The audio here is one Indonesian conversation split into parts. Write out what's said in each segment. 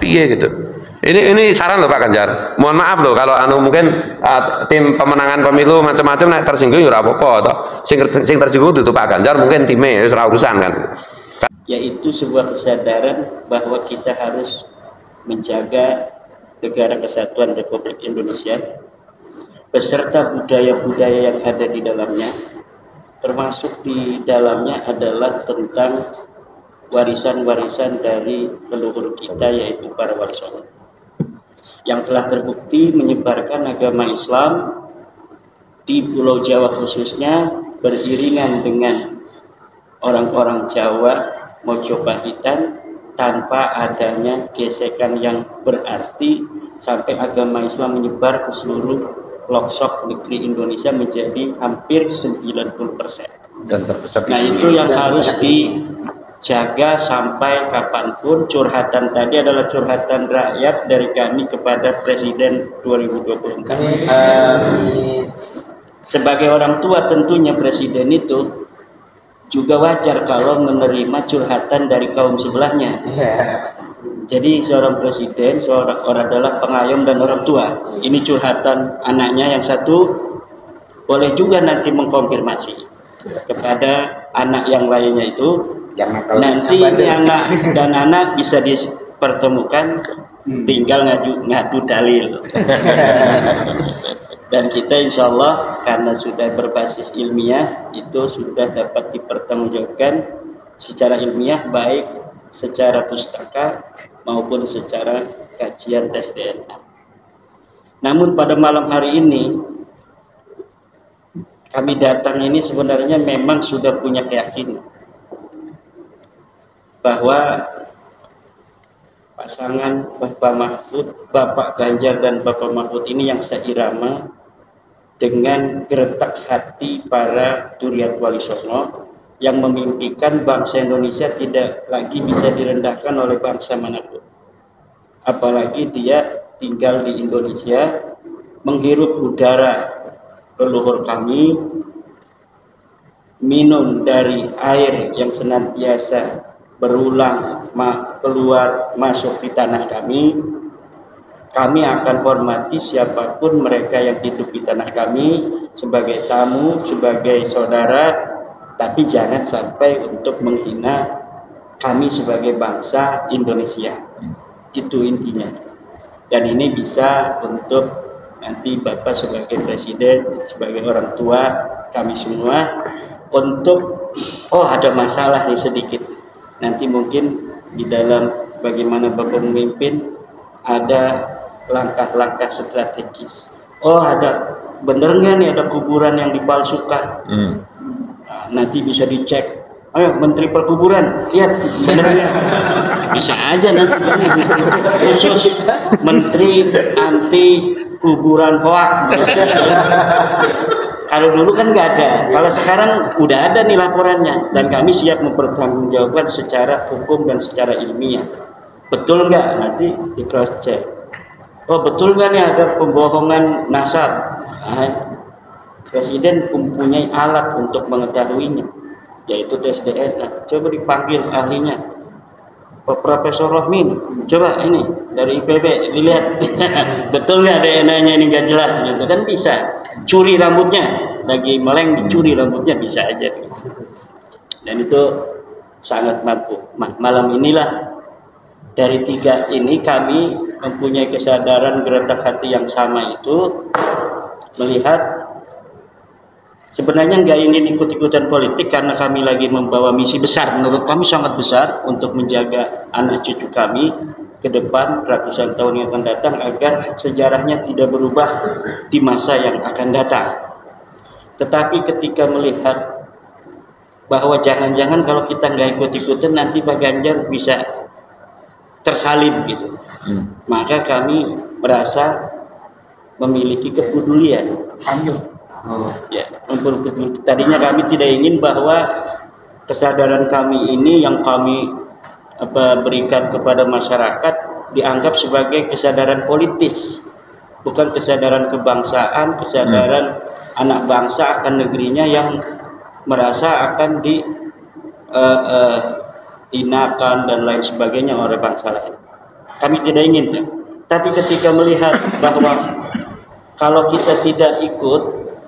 piye gitu. Ini saran loh Pak Ganjar. Mohon maaf loh kalau mungkin tim pemenangan pemilu macam-macam nek tersinggung ya ora apa-apa toh. Sing tersinggung itu Pak Ganjar mungkin timnya ora urusan kan. Yaitu sebuah kesadaran bahwa kita harus menjaga negara kesatuan Republik Indonesia beserta budaya-budaya yang ada di dalamnya, termasuk di dalamnya adalah tentang warisan-warisan dari leluhur kita, yaitu para wali songo yang telah terbukti menyebarkan agama Islam di Pulau Jawa khususnya beriringan dengan orang-orang Jawa Mojopahitan tanpa adanya gesekan yang berarti sampai agama Islam menyebar ke seluruh pelosok negeri Indonesia menjadi hampir 90%. Nah itu yang harus dijaga sampai kapanpun. Curhatan tadi adalah curhatan rakyat dari kami kepada Presiden 2024. Sebagai orang tua tentunya Presiden itu juga wajar kalau menerima curhatan dari kaum sebelahnya. Jadi seorang presiden, seorang orang adalah pengayom dan orang tua. Ini curhatan anaknya yang satu, boleh juga nanti mengkonfirmasi kepada anak yang lainnya itu. Nanti ini anak dan anak bisa dipertemukan, tinggal ngadu dalil. Dan kita insya Allah karena sudah berbasis ilmiah itu sudah dapat dipertanggungjawabkan secara ilmiah baik secara pustaka maupun secara kajian tes DNA. Namun pada malam hari ini kami datang ini sebenarnya memang sudah punya keyakinan bahwa pasangan Bapak Ganjar dan Bapak Mahfud ini yang seirama dengan geretak hati para Duriat Wali Songo yang memimpikan bangsa Indonesia tidak lagi bisa direndahkan oleh bangsa manapun. Apalagi dia tinggal di Indonesia, menghirup udara leluhur kami, minum dari air yang senantiasa berulang keluar masuk di tanah kami. Kami akan hormati siapapun mereka yang hidup di tanah kami sebagai tamu, sebagai saudara, tapi jangan sampai untuk menghina kami sebagai bangsa Indonesia. Itu intinya. Dan ini bisa untuk nanti Bapak sebagai presiden, sebagai orang tua kami semua untuk ada masalah nih sedikit. Nanti mungkin di dalam bagaimana Bapak memimpin ada langkah-langkah strategis. Ada bener nggak nih ada kuburan yang dipalsukan? Nah, nanti bisa dicek. Ayo Menteri Perkuburan, lihat benernya. Bisa aja nanti khusus Menteri anti kuburan hoak. Kalau dulu kan nggak ada. Kalau sekarang udah ada nih laporannya dan kami siap mempertanggungjawabkan secara hukum dan secara ilmiah. Betul nggak? Nanti di cross check. Betul nggak nih ada pembohongan nasab? Presiden mempunyai alat untuk mengetahuinya, yaitu tes DNA. Coba dipanggil ahlinya, Profesor Rohmin. Coba ini dari IPB dilihat, betul nggak DNA-nya ini nggak jelas? Gitu kan bisa. Curi rambutnya, lagi meleng dicuri rambutnya bisa aja. Dan itu sangat mampu. Malam inilah dari tiga ini kami mempunyai kesadaran geretak hati yang sama itu melihat sebenarnya nggak ingin ikut-ikutan politik karena kami lagi membawa misi besar, menurut kami sangat besar untuk menjaga anak cucu kami ke depan ratusan tahun yang akan datang agar sejarahnya tidak berubah di masa yang akan datang. Tetapi ketika melihat bahwa jangan-jangan kalau kita nggak ikut-ikutan nanti Pak Ganjar bisa tersalib gitu. Maka kami merasa memiliki kepedulian. Ya, tadinya kami tidak ingin bahwa kesadaran kami ini yang kami berikan kepada masyarakat dianggap sebagai kesadaran politis, bukan kesadaran kebangsaan, kesadaran anak bangsa akan negerinya yang merasa akan dihinakan dan lain sebagainya oleh bangsa lain. kami tidak inginkan. Tapi ketika melihat bahwa kalau kita tidak ikut,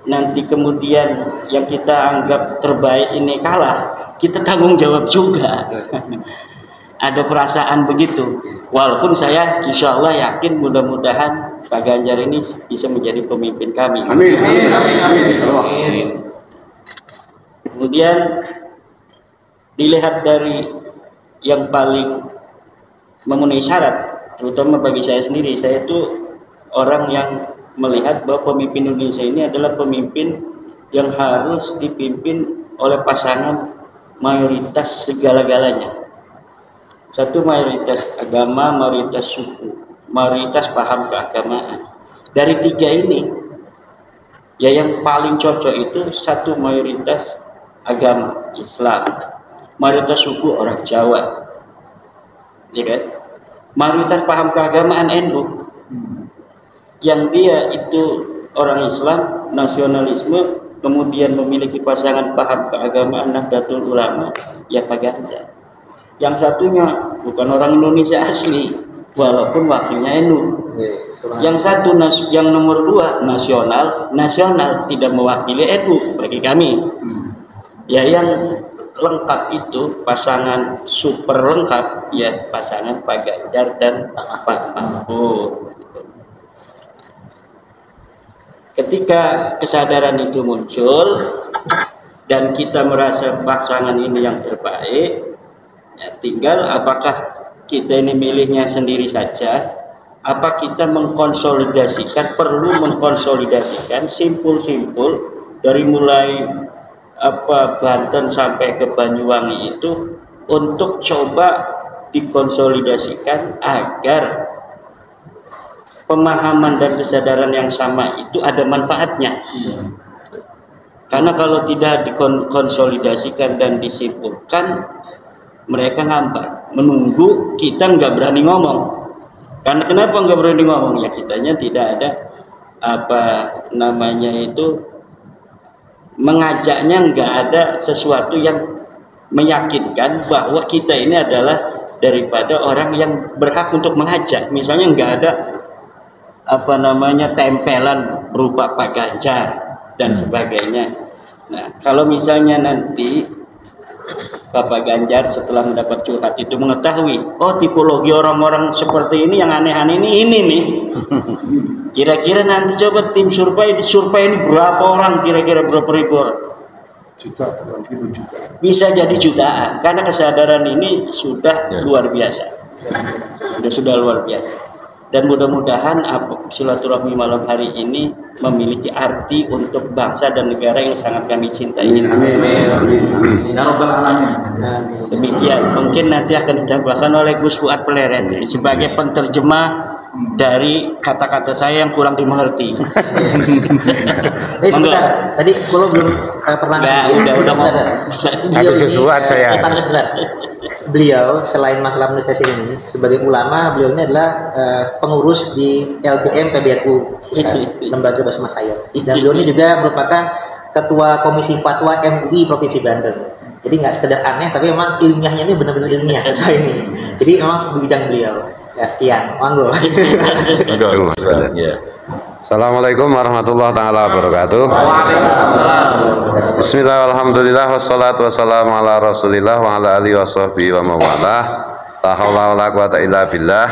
nanti kemudian yang kita anggap terbaik ini kalah, kita tanggung jawab juga. Ada perasaan begitu. Walaupun saya insya Allah yakin mudah-mudahan Pak Ganjar ini bisa menjadi pemimpin kami. Amin. Amin. Kemudian dilihat dari yang paling memenuhi syarat, terutama bagi saya sendiri, saya itu orang yang melihat bahwa pemimpin Indonesia ini adalah pemimpin yang harus dipimpin oleh pasangan mayoritas segala-galanya. Satu, mayoritas agama, mayoritas suku, mayoritas paham keagamaan. Dari tiga ini, ya yang paling cocok itu satu, mayoritas agama Islam, mayoritas suku orang Jawa, ya kan? Mayoritas paham keagamaan NU, yang dia itu orang Islam, nasionalisme, kemudian memiliki pasangan paham keagamaan Nahdlatul Ulama, ya Pak Ganjar. Yang satunya bukan orang Indonesia asli, walaupun wakilnya NU. Yang satu, yang nomor dua, nasional tidak mewakili NU bagi kami. Ya yang lengkap itu pasangan super lengkap, ya pasangan Pak Ganjar dan Pak Mahfud. Ketika kesadaran itu muncul dan kita merasa pasangan ini yang terbaik, ya tinggal apakah kita ini milihnya sendiri saja, apa kita mengkonsolidasikan, perlu mengkonsolidasikan simpul-simpul dari mulai Banten sampai ke Banyuwangi itu untuk coba dikonsolidasikan agar pemahaman dan kesadaran yang sama itu ada manfaatnya. Karena kalau tidak dikonsolidasikan dan disimpulkan, mereka ngambek, menunggu, kita nggak berani ngomong. Karena kenapa nggak berani ngomong? Ya kitanya tidak ada mengajaknya, nggak ada sesuatu yang meyakinkan bahwa kita ini adalah daripada orang yang berhak untuk mengajak. Misalnya nggak ada tempelan berupa Pak Ganjar dan sebagainya. Nah, kalau misalnya nanti Bapak Ganjar setelah mendapat curhat itu mengetahui, oh tipologi orang-orang seperti ini yang aneh-aneh ini nih. Kira-kira nanti coba tim survei ini berapa orang, kira-kira berapa ribu orang? Juta. Bisa jadi jutaan, karena kesadaran ini sudah luar biasa. Sudah luar biasa. Dan mudah-mudahan silaturahmi malam hari ini memiliki arti untuk bangsa dan negara yang sangat kami cintai. Amin. Demikian, mungkin nanti akan ditambahkan oleh Gus Fuad Peleret sebagai penterjemah dari kata-kata saya yang kurang dimengerti. Sebentar, tadi kalau belum pernah. Udah mau. Habis Gus Fuad saya. Beliau selain masalah administrasi ini sebagai ulama, beliau ini adalah pengurus di LBM PBNU, Lembaga Basma Sayyid, dan beliau ini juga merupakan ketua komisi fatwa MUI Provinsi Banten. Jadi nggak sekedar aneh, tapi memang ilmiahnya ini benar-benar ilmiah soal ini. Jadi memang bidang beliau. Ya sekian, monggo. Assalamualaikum warahmatullahi taala wabarakatuh. Bismillah, alhamdulillah, wassalatu wassalamu ala rasulillah wa ala alihi washabbihi wa mawalah. La haula wala quwata illa billah.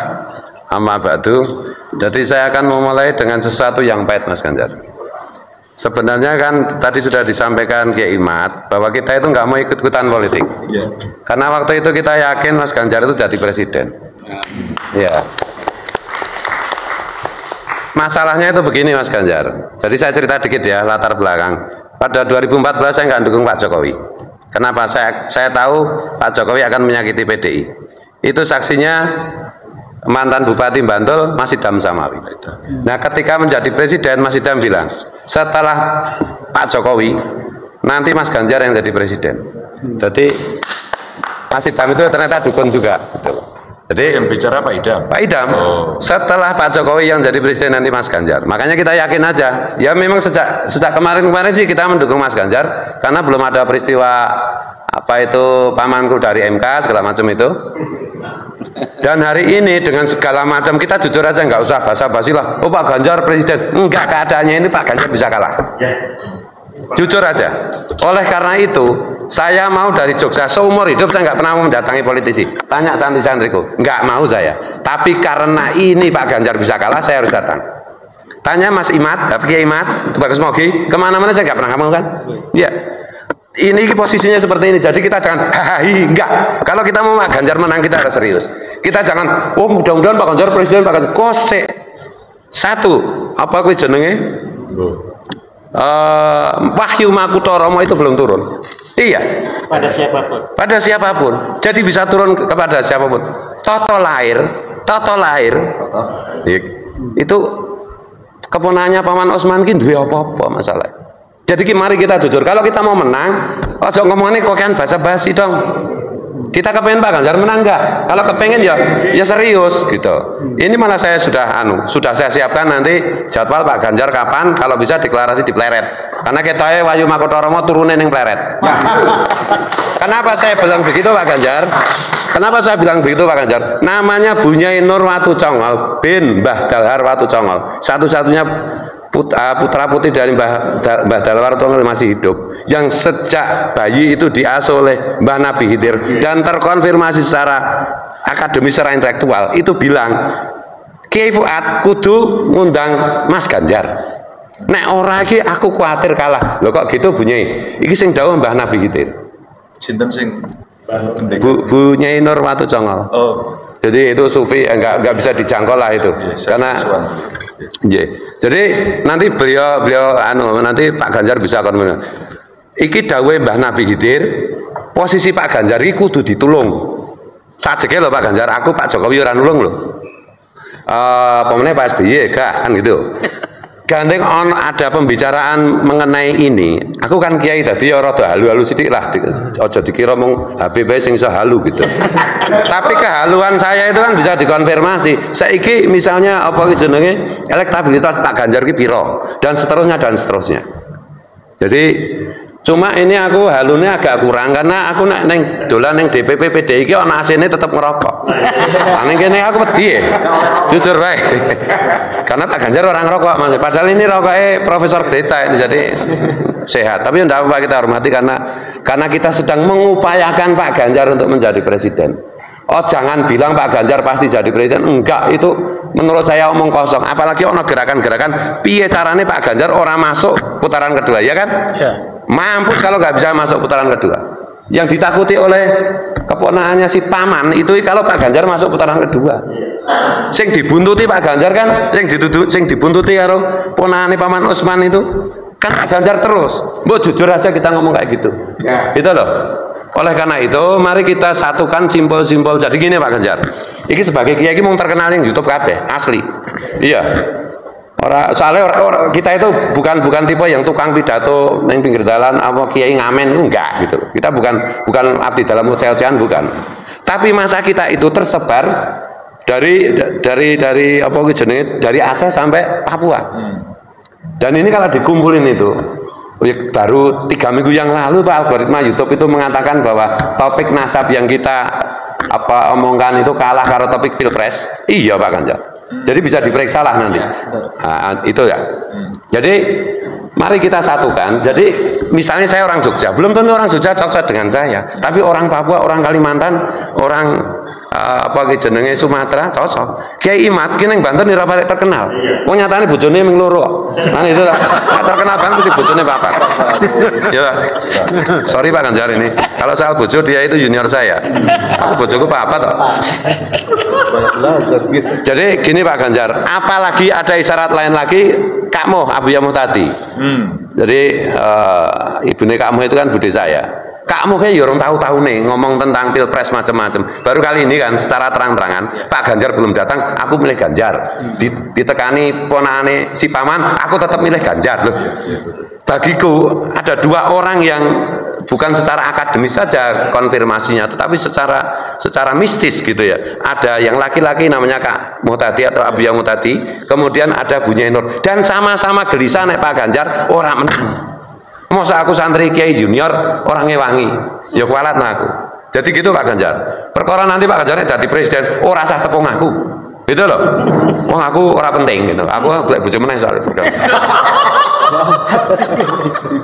Amma ba'du. Jadi saya akan memulai dengan sesuatu yang pahit, Mas Ganjar. Sebenarnya kan tadi sudah disampaikan Kiai Imad bahwa kita itu nggak mau ikut-ikutan politik. Karena waktu itu kita yakin Mas Ganjar itu jadi presiden. Ya. Masalahnya itu begini, Mas Ganjar. Jadi saya cerita dikit ya latar belakang. Pada 2014 saya nggak dukung Pak Jokowi. Kenapa? Saya tahu Pak Jokowi akan menyakiti PDI. Itu saksinya mantan Bupati Bantul Mas Idham Samawi. Nah, ketika menjadi presiden Mas Idham bilang, setelah Pak Jokowi nanti Mas Ganjar yang jadi presiden. Jadi Mas Idham itu ternyata dukung juga. Gitu. Jadi yang bicara Pak Idham. Pak Idham, setelah Pak Jokowi yang jadi presiden nanti Mas Ganjar. Makanya kita yakin aja. Ya memang sejak kemarin sih kita mendukung Mas Ganjar karena belum ada peristiwa apa itu pamanku dari MK segala macam itu. Dan hari ini dengan segala macam kita jujur aja nggak usah basa-basi lah. Oh Pak Ganjar presiden, enggak, keadaannya ini Pak Ganjar bisa kalah. Jujur aja. Oleh karena itu saya mau dari Jogja, seumur hidup saya nggak pernah mau mendatangi politisi. Tanya santri-santriku, nggak mau saya. Tapi karena ini Pak Ganjar bisa kalah, saya harus datang. Tanya Mas Imad, Kiai Imad, Bagus Mogi, kemana-mana saya nggak pernah ngomong kan? Iya. Ini posisinya seperti ini, jadi kita jangan hahaha, enggak. Kalau kita mau Pak Ganjar menang, kita harus serius. Kita jangan, oh mudah-mudahan Pak Ganjar presiden, Pak Ganjar kose. Satu, apa kuwi jenenge? Wahyu Makutoromo itu belum turun. Iya. Pada siapapun. Pada siapapun. Jadi bisa turun kepada siapapun. Toto lahir. Itu keponakannya Paman Osman ki duwe apa-apa masalah. Jadi mari kita jujur, kalau kita mau menang, ojo ngomongnya kok kan basa-basi dong. Kita kepengen Pak Ganjar menang enggak? Kalau kepengen ya serius gitu. Ini malah saya sudah saya siapkan nanti jadwal Pak Ganjar kapan, kalau bisa deklarasi di Pleret. Karena ketoke Wahyu Makutoromo turunin yang Pleret. Kenapa saya bilang begitu Pak Ganjar? Kenapa saya bilang begitu Pak Ganjar? Namanya Bunyai Nur Watu Congol bin Mbah Dalhar Watu Congol. Satu-satunya putra putri dari Mbah Dalhar Watu Congol masih hidup, yang sejak bayi itu diasuh oleh Mbah Nabi Khidir dan terkonfirmasi secara akademis, secara intelektual, itu bilang Kiai Fuad kudu ngundang Mas Ganjar. Nek ora iki aku kuatir kalah. Lho kok gitu Bunyai? Iki sing dawuh Mbah Nabi Khidir. Sinten sing Bunyai Nur Watu Congol. Oh. Jadi itu sufi enggak bisa dijangkau lah itu. Karena jadi nanti beliau nanti Pak Ganjar bisa akan iki dawuhe Mbah Nabi Khidir, posisi Pak Ganjar iki kudu ditulung. Sajeke lho Pak Ganjar, aku Pak Jokowi ora nulung lho. Pemenang Pak SBY kan gitu. Gandeng ada pembicaraan mengenai ini. Aku kan kiai tadi ya rada halu-halu sithik lah. Ojo dikira mung Habib sing iso halu gitu. Tapi kehaluan saya itu kan bisa dikonfirmasi. Saiki misalnya apa jenenge elektabilitas Pak Ganjar ki piro dan seterusnya dan seterusnya. Jadi cuma ini aku halunya agak kurang karena aku neng dolan neng DPP PDI ki ana asine tetep ngerokok. Ning kene aku wedi jujur bae. Karena Pak Ganjar orang ngerokok Mas. Padahal ini rokoknya Profesor Greta jadi sehat. Tapi enggak apa kita hormati karena kita sedang mengupayakan Pak Ganjar untuk menjadi presiden. Oh jangan bilang Pak Ganjar pasti jadi presiden, enggak, itu menurut saya omong kosong. Apalagi ono gerakan-gerakan piye carane Pak Ganjar orang masuk putaran kedua, ya kan? Ya. Mampus kalau nggak bisa masuk putaran kedua. Yang ditakuti oleh keponakannya si Paman itu kalau Pak Ganjar masuk putaran kedua. Sing dibuntuti Pak Ganjar kan, sing dibuntuti karo ponakane Paman Osman itu kan Pak Ganjar terus. Mbok jujur aja kita ngomong kayak gitu. Ya. Gitu loh. Oleh karena itu, mari kita satukan simbol-simbol. Jadi gini Pak Ganjar, ini sebagai kiai mau terkenal yang YouTube kabeh, asli. Iya. Soalnya kita itu bukan tipe yang tukang pidato neng pinggir jalan, apa kiai ngamen, enggak gitu. Kita bukan abdi dalam ocehan, bukan. Tapi masa kita itu tersebar dari apa jenenge, dari Aceh sampai Papua. Dan ini kalau dikumpulin itu, baru 3 minggu yang lalu Pak algoritma YouTube itu mengatakan bahwa topik nasab yang kita omongkan itu kalah karo topik pilpres. Iya Pak Ganjar. Jadi bisa diperiksa lah nanti. Nah, itu ya. Jadi mari kita satukan. Jadi misalnya saya orang Jogja, belum tentu orang Jogja cocok dengan saya. Tapi orang Papua, orang Kalimantan, orang jenenge Sumatera cocok. Kiai Imad ki ning Banten ora patek terkenal. Wong nyatane bojone ming loro. Nah itu lah. Terkenal banget di bojone papat. Ya. Sorry Pak Ganjar ini. Kalau soal bojo dia itu junior saya. Aku bojoku papat kok. Jadi gini Pak Ganjar, apalagi ada isyarat lain lagi Kak Moh Abu Yamuh tadi. Jadi ibune Kak Moh itu kan bude saya. Kak Moh kayak orang tahu nih ngomong tentang pilpres macam-macam. Baru kali ini kan secara terang-terangan Pak Ganjar belum datang, aku milih Ganjar. Ditekani ponakane si Paman, aku tetap milih Ganjar loh. Bagiku ada 2 orang yang bukan secara akademis saja konfirmasinya, tetapi secara mistis gitu ya. Ada yang laki-laki namanya Kak Moh tadi atau Abu Yamuh tadi, kemudian ada Bunyai Nur, dan sama-sama gelisah nek Pak Ganjar orang menang. Masa aku santri kiai junior orangnya wangi, ya kualat nah aku. Jadi gitu Pak Ganjar. Perkara nanti Pak Ganjar jadi presiden, oh rasa tepung aku. Gitu loh. Wong aku ora penting gitu. Aku golek bojo meneh soal program.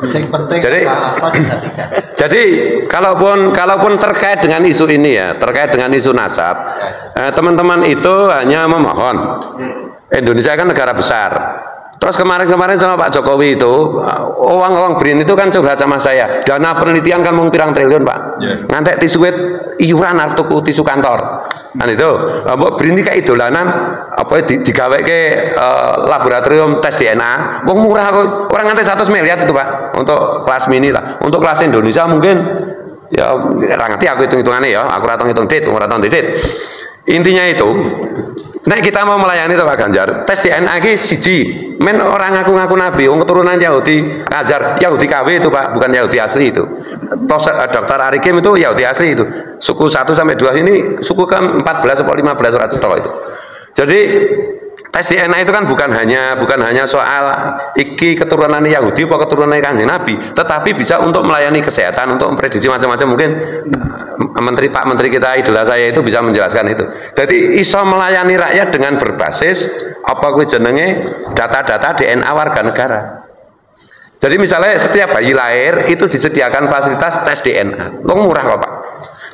Yang penting asal diperhatikan. Jadi kalaupun terkait dengan isu ini ya, terkait dengan isu nasab, teman-teman itu hanya memohon. Indonesia kan negara besar. Terus kemarin sama Pak Jokowi itu, uang BRIN itu kan curhat sama saya. Dana penelitian kan mau pirang triliun Pak. Ngantek tisuet iuran arep tuku tisu kantor. Kan itu, mbok BRIN ini kayak idolanan apa digawe ke laboratorium tes DNA. Wong murah kok. Orang ngantek 100 miliar itu Pak untuk kelas mini lah. Untuk kelas Indonesia mungkin ya ora ngerti aku hitung-hitungannya ya. Aku ora hitung titik. Intinya itu, nek kita mau melayani itu Pak Ganjar, tes DNA ki siji, men orang ngaku-ngaku nabi, wong keturunan Yahudi, ngajar Yahudi KW itu Pak, bukan Yahudi asli itu. Dr. Arikim itu Yahudi asli itu. Suku 1 sampai 2 ini suku ke 14 atau 15 orang cetok itu. Jadi tes DNA itu kan bukan hanya soal iki keturunan Yahudi atau keturunan Kanjeng Nabi, tetapi bisa untuk melayani kesehatan, untuk memprediksi macam-macam. Mungkin Pak Menteri kita idola saya itu bisa menjelaskan itu. Jadi iso melayani rakyat dengan berbasis apa kuwi jenenge data-data DNA warga negara. Jadi misalnya setiap bayi lahir itu disediakan fasilitas tes DNA. Lo murah kok Pak.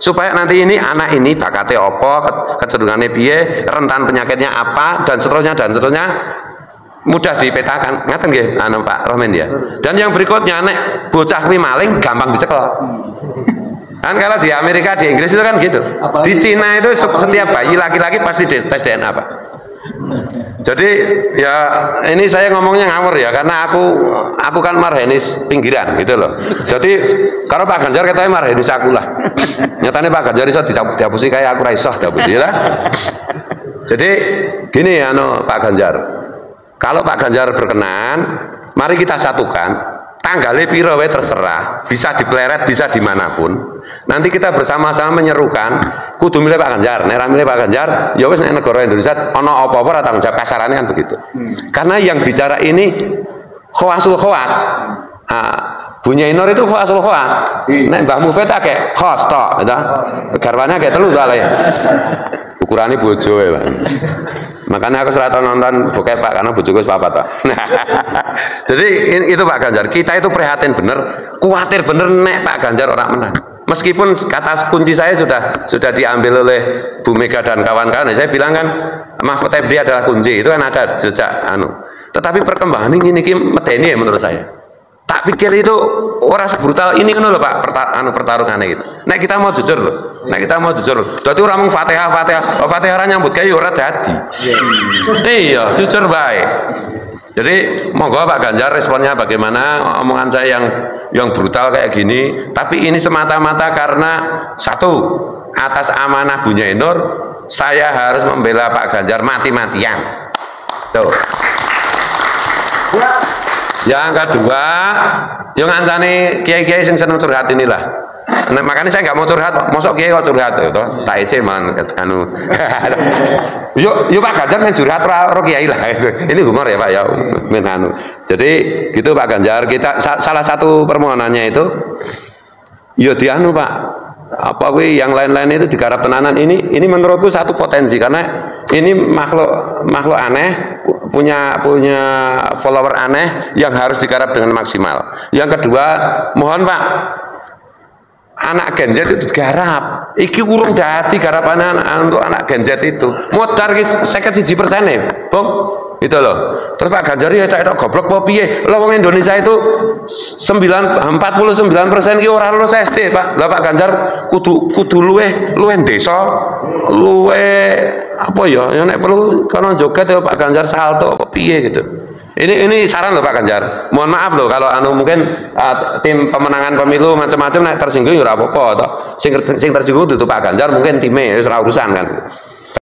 Supaya nanti ini anak ini bakatnya apa, kecenderungannya piye, rentan penyakitnya apa, dan seterusnya mudah dipetakan. Ngaten nggih anu Pak Romen ya. Dan yang berikutnya nek bocah kuwi maling gampang dicekel. Kan kalau di Amerika, di Inggris itu kan gitu. Di Cina itu setiap bayi laki-laki pasti tes DNA Pak. Jadi ya ini saya ngomongnya ngawur ya, karena aku kan marhenis pinggiran gitu loh. Jadi kalau Pak Ganjar katanya marhenis aku lah. Nyatanya Pak Ganjar iso dihapusi kayak aku ra iso dihapusi lah. Jadi gini Pak Ganjar. Kalau Pak Ganjar berkenan, mari kita satukan. Tanggalnya piro wae terserah, bisa dipleret, bisa dimanapun. Nanti kita bersama-sama menyerukan, kudu milih Pak Ganjar, nek milih Pak Ganjar, ya wis nek negara Indonesia ana apa-apa ora tanggung jawab, kasarannya kan begitu. Karena yang bicara ini khawasul khawas. Bunyi Inor itu khawasul khawas. Nek Mbah Mufid akeh khos tok, gitu. Garwane akeh telu soalnya. Ukurannya bojo ya Pak. Makanya aku serata nonton bokep Pak, karena bojoku wis papat Pak. Jadi itu Pak Ganjar, kita itu prihatin bener, khawatir bener nek Pak Ganjar orang menang. Meskipun kata kunci saya sudah diambil oleh Bu Mega dan kawan-kawan, saya bilang kan Mahfud MD adalah kunci, itu kan ada jejak Tetapi perkembangan ini medeni ya menurut saya. Tak pikir itu orang sebrutal ini kan loh Pak pertarungannya gitu. Nek kita mau jujur loh. Berarti orang mau Fatihah orang nyambut kayak orang dadi. Iya, jujur baik. Jadi monggo Pak Ganjar responnya bagaimana omongan saya yang brutal kayak gini. Tapi ini semata-mata karena satu, atas amanah Bu Nyainur saya harus membela Pak Ganjar mati-matian. Tuh. Yang kedua, yang ngancani kiai-kiai sing seneng curhat inilah. Nah, makanya saya nggak mau curhat, mosok kiai kok curhat itu, tak ece man, Yuk Pak Ganjar main curhat ro kiai lah. Ini humor ya Pak ya, main Jadi gitu Pak Ganjar, kita salah satu permohonannya itu, yo Pak. Apa yang lain-lain itu digarap tenanan ini menurutku satu potensi, karena ini makhluk aneh, punya follower aneh yang harus digarap dengan maksimal. Yang kedua, mohon Pak, anak Gen Z itu digarap. Iki urung dadi garapan untuk anak Gen Z itu. Modar ki 51% ya, Bung. Itu loh. Terus Pak Ganjar ya tak goblok apa piye? Lah wong Indonesia itu 49% ki ora lulus SD, Pak. Lah Pak Ganjar kudu luweh desa, luweh apa ya? Ya nek perlu kono joget ya Pak Ganjar salto apa piye gitu. Ini saran loh Pak Ganjar. Mohon maaf loh kalau mungkin tim pemenangan pemilu macam-macam nek tersinggung ya ora apa-apa toh. Sing tersinggung itu Pak Ganjar mungkin time wis ora urusan kan.